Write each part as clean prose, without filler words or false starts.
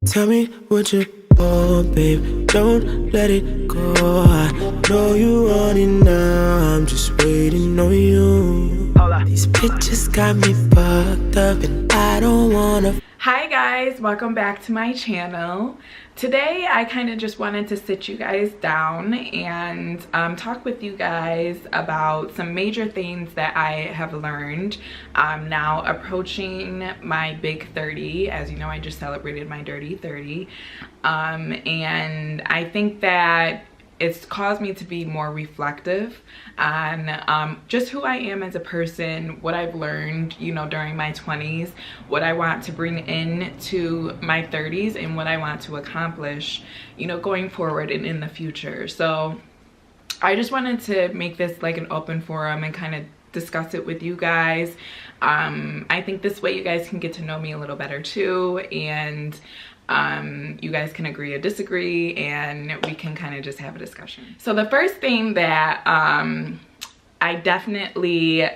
Tell me what you want, babe. Don't let it go. I know you want it now. I'm just waiting on you. These bitches got me fucked up, and I don't wanna. Hi guys, welcome back to my channel. Today I kind of just wanted to sit you guys down and talk with you guys about some major things that I have learned. I'm now approaching my big 30. As you know, I just celebrated my dirty 30. And I think that it's caused me to be more reflective on just who I am as a person, what I've learned, you know, during my 20s, what I want to bring into my 30s, and what I want to accomplish, you know, going forward and in the future. So I just wanted to make this like an open forum and kind of discuss it with you guys. I think this way you guys can get to know me a little better too, and you guys can agree or disagree, and we can kind of just have a discussion. So the first thing that I definitely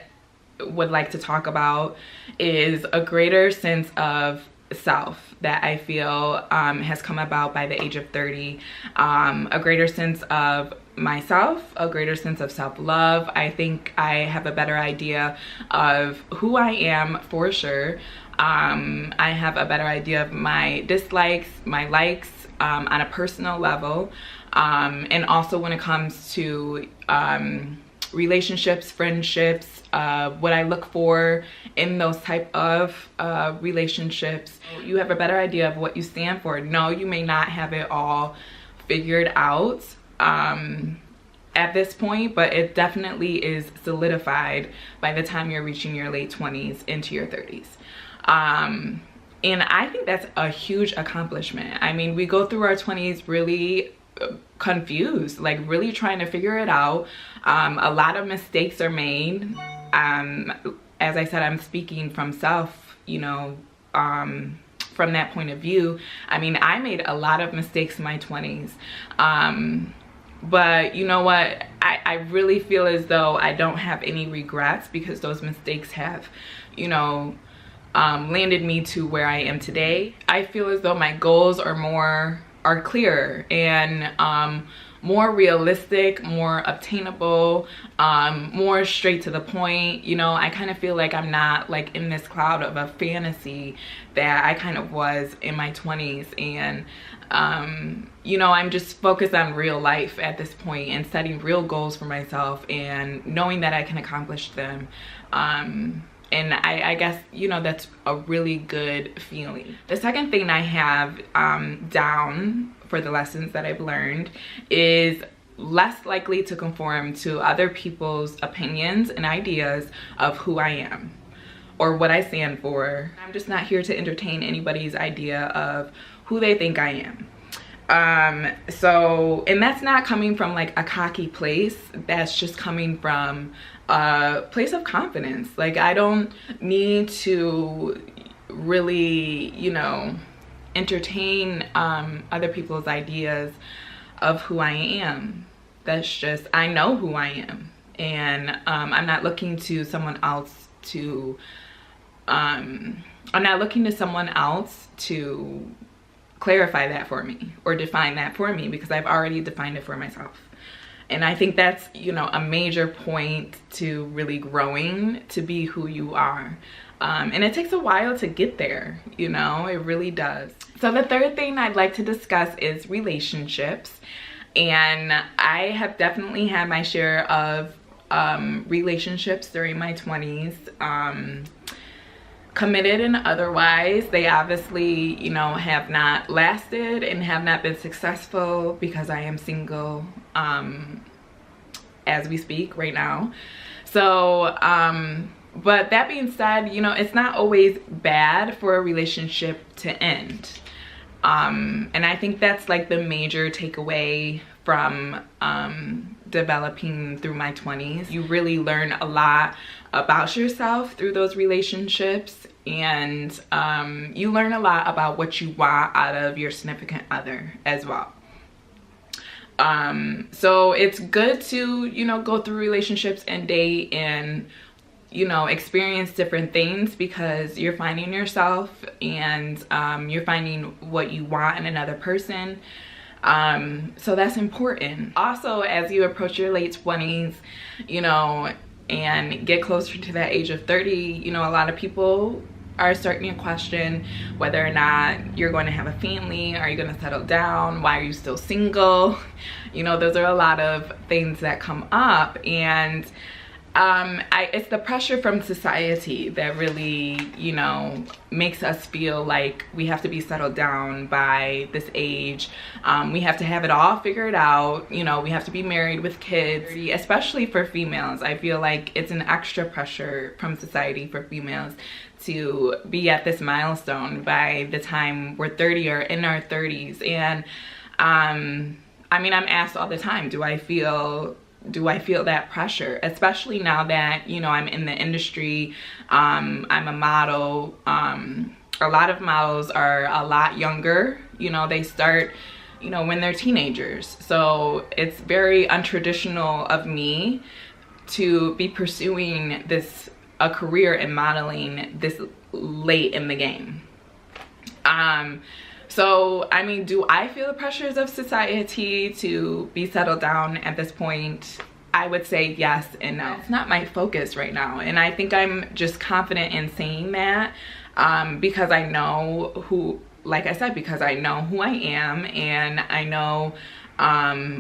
would like to talk about is a greater sense of self that I feel has come about by the age of 30. A greater sense of myself, a greater sense of self-love. I think I have a better idea of who I am for sure. I have a better idea of my dislikes, my likes, on a personal level, and also when it comes to relationships, friendships, what I look for in those type of relationships. You have a better idea of what you stand for. No, you may not have it all figured out at this point, but it definitely is solidified by the time you're reaching your late 20s into your 30s. And I think that's a huge accomplishment. I mean, we go through our 20s really confused, like really trying to figure it out. A lot of mistakes are made. As I said, I'm speaking from self, you know, from that point of view. I mean, I made a lot of mistakes in my 20s. But you know what? I really feel as though I don't have any regrets, because those mistakes have, you know, landed me to where I am today. I feel as though my goals are clearer and more realistic, more obtainable, more straight to the point. You know, I kind of feel like I'm not like in this cloud of a fantasy that I kind of was in my 20s. And you know, I'm just focused on real life at this point and setting real goals for myself and knowing that I can accomplish them. And I guess, you know, that's a really good feeling. The second thing I have down for the lessons that I've learned is less likely to conform to other people's opinions and ideas of who I am or what I stand for. I'm just not here to entertain anybody's idea of who they think I am. So, and that's not coming from like a cocky place. That's just coming from a place of confidence. Like, I don't need to really, you know, entertain other people's ideas of who I am. That's just, I know who I am, and I'm not looking to someone else to clarify that for me or define that for me, because I've already defined it for myself. And I think that's, you know, a major point to really growing to be who you are. And it takes a while to get there, you know, it really does. So the third thing I'd like to discuss is relationships. And I have definitely had my share of relationships during my 20s. Committed and otherwise. They obviously, you know, have not lasted and have not been successful, because I am single as we speak right now. So but that being said, you know, it's not always bad for a relationship to end. And I think that's like the major takeaway from developing through my 20s. You really learn a lot about yourself through those relationships, and you learn a lot about what you want out of your significant other as well. So it's good to, you know, go through relationships and date and you know, experience different things because you're finding yourself, and you're finding what you want in another person. So that's important. Also, as you approach your late 20s, you know, and get closer to that age of 30, you know, a lot of people are starting to question whether or not you're going to have a family. Are you going to settle down? Why are you still single? You know, those are a lot of things that come up, and it's the pressure from society that really, you know, makes us feel like we have to be settled down by this age. We have to have it all figured out. You know, we have to be married with kids, especially for females. I feel like it's an extra pressure from society for females to be at this milestone by the time we're 30 or in our 30s. And I mean, I'm asked all the time, do I feel that pressure, especially now that, you know, I'm in the industry. I'm a model. A lot of models are a lot younger. You know, they start, you know, when they're teenagers. So it's very untraditional of me to be pursuing a career in modeling this late in the game. So, I mean, do I feel the pressures of society to be settled down at this point? I would say yes and no. It's not my focus right now. And I think I'm just confident in saying that because I know who, like I said, because I know who I am, and I know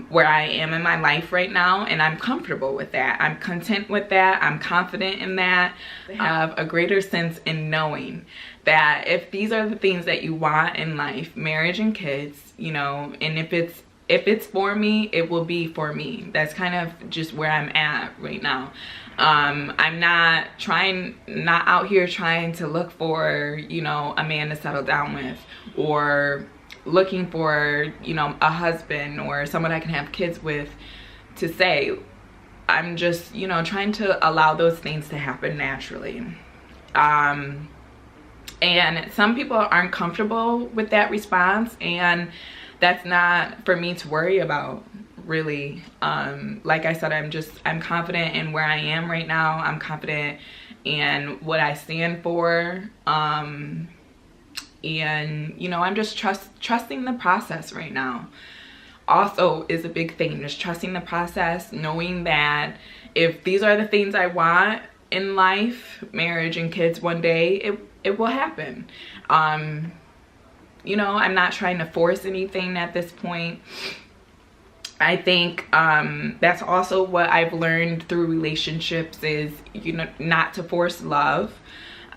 where I am in my life right now, and I'm comfortable with that. I'm content with that. I'm confident in that. I have a greater sense in knowing that if these are the things that you want in life, marriage and kids, you know, and if it's for me, it will be for me. That's kind of just where I'm at right now. I'm not out here trying to look for, you know, a man to settle down with, or looking for, you know, a husband or someone I can have kids with to say. I'm just, you know, trying to allow those things to happen naturally. And some people aren't comfortable with that response, and that's not for me to worry about, really. Like I said, I'm confident in where I am right now. I'm confident in what I stand for. And, you know, I'm just trusting the process right now. Also is a big thing, just trusting the process, knowing that if these are the things I want in life, marriage and kids, one day it will happen. You know, I'm not trying to force anything at this point. I think that's also what I've learned through relationships is, you know, not to force love,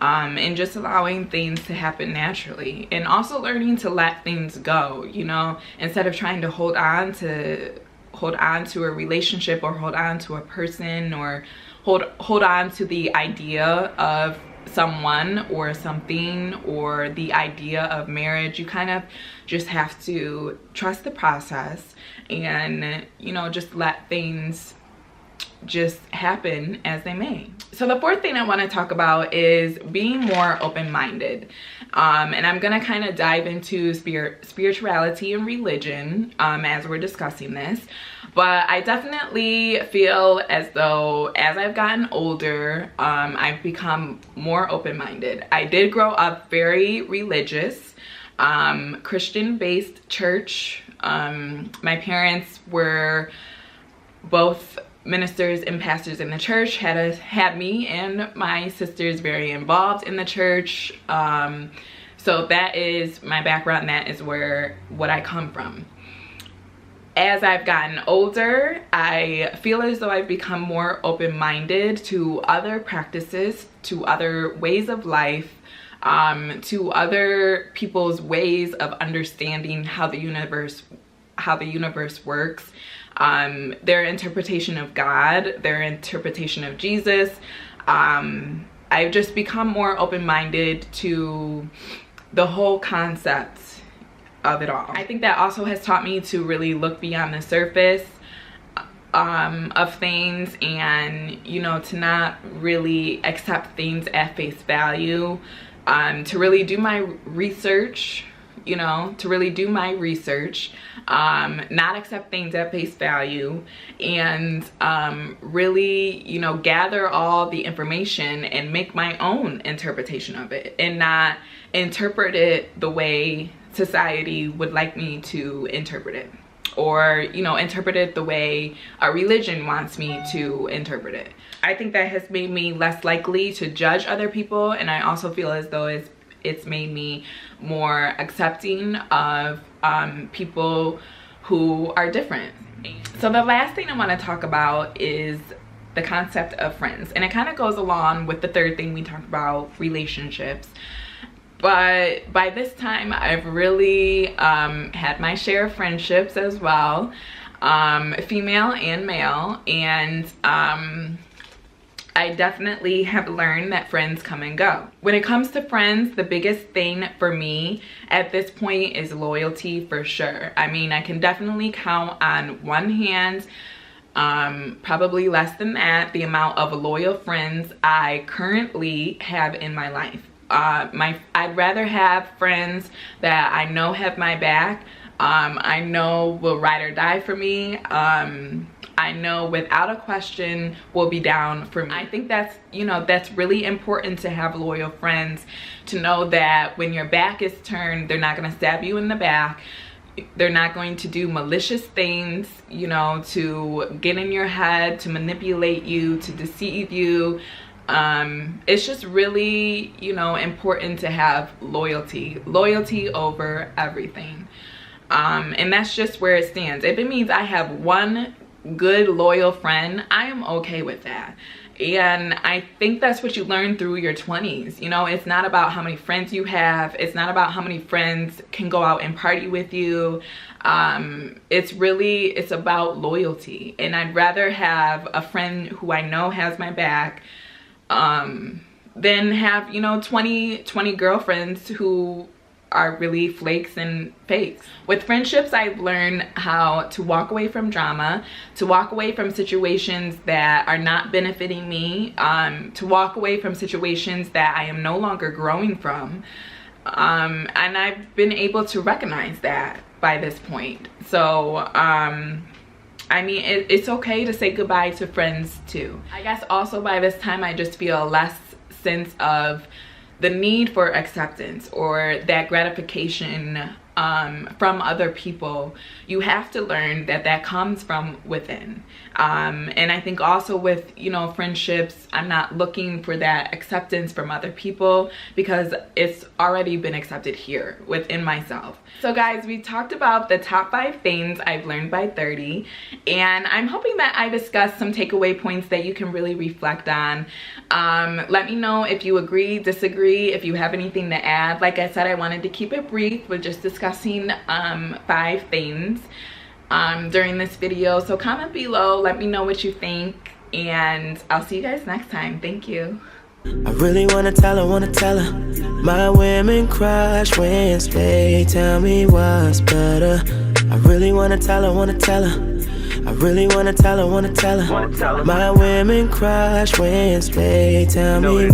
and just allowing things to happen naturally, and also learning to let things go, you know, instead of trying to hold on to a relationship, or hold on to a person, or hold on to the idea of someone or something, or the idea of marriage. You kind of just have to trust the process, and, you know, just let things just happen as they may. So the fourth thing I want to talk about is being more open-minded, and I'm gonna kind of dive into spirituality and religion as we're discussing this. But I definitely feel as though as I've gotten older, I've become more open-minded. I did grow up very religious, Christian-based church. My parents were both ministers and pastors in the church, had me and my sisters very involved in the church. So that is my background. That is what I come from. As I've gotten older, I feel as though I've become more open-minded to other practices, to other ways of life, to other people's ways of understanding how the universe works, their interpretation of God, their interpretation of Jesus. I've just become more open-minded to the whole concept of it all. I think that also has taught me to really look beyond the surface of things, and, you know, to not really accept things at face value, to really do my research, you know, to really do my research, not accept things at face value, and really, you know, gather all the information and make my own interpretation of it, and not interpret it the way society would like me to interpret it, or, you know, interpret it the way a religion wants me to interpret it. I think that has made me less likely to judge other people, and I also feel as though it's made me more accepting of people who are different. So the last thing I want to talk about is the concept of friends, and it kind of goes along with the third thing we talked about, relationships. But by this time, I've really had my share of friendships as well, female and male, and I definitely have learned that friends come and go. When it comes to friends, the biggest thing for me at this point is loyalty, for sure. I mean, I can definitely count on one hand, probably less than that, the amount of loyal friends I currently have in my life. I'd rather have friends that I know have my back, I know will ride or die for me, I know without a question will be down for me. I think that's, you know, that's really important to have loyal friends, to know that when your back is turned, they're not going to stab you in the back. They're not going to do malicious things, you know, to get in your head, to manipulate you, to deceive you. It's just really, you know, important to have loyalty over everything. And that's just where it stands. If it means I have one good loyal friend, I am okay with that. And I think that's what you learn through your 20s. You know, it's not about how many friends you have, it's not about how many friends can go out and party with you. It's about loyalty. And I'd rather have a friend who I know has my back than have, you know, 20 girlfriends who are really flakes and fakes. With friendships, I've learned how to walk away from drama, to walk away from situations that are not benefiting me, to walk away from situations that I am no longer growing from. And I've been able to recognize that by this point. So, I mean, it's okay to say goodbye to friends too. I guess also by this time, I just feel less sense of the need for acceptance or that gratification from other people. You have to learn that that comes from within. And I think also with, you know, friendships, I'm not looking for that acceptance from other people because it's already been accepted here within myself. So guys, we talked about the top 5 things I've learned by 30, and I'm hoping that I discussed some takeaway points that you can really reflect on. Let me know if you agree, disagree, if you have anything to add. Like I said, I wanted to keep it brief with just discussing 5 things during this video. So comment below, let me know what you think, and I'll see you guys next time. Thank you. I really wanna tell her, my women crush Wednesday. Tell me what's better. I really wanna tell her, I really wanna tell her, my women crush Wednesday. Tell me what.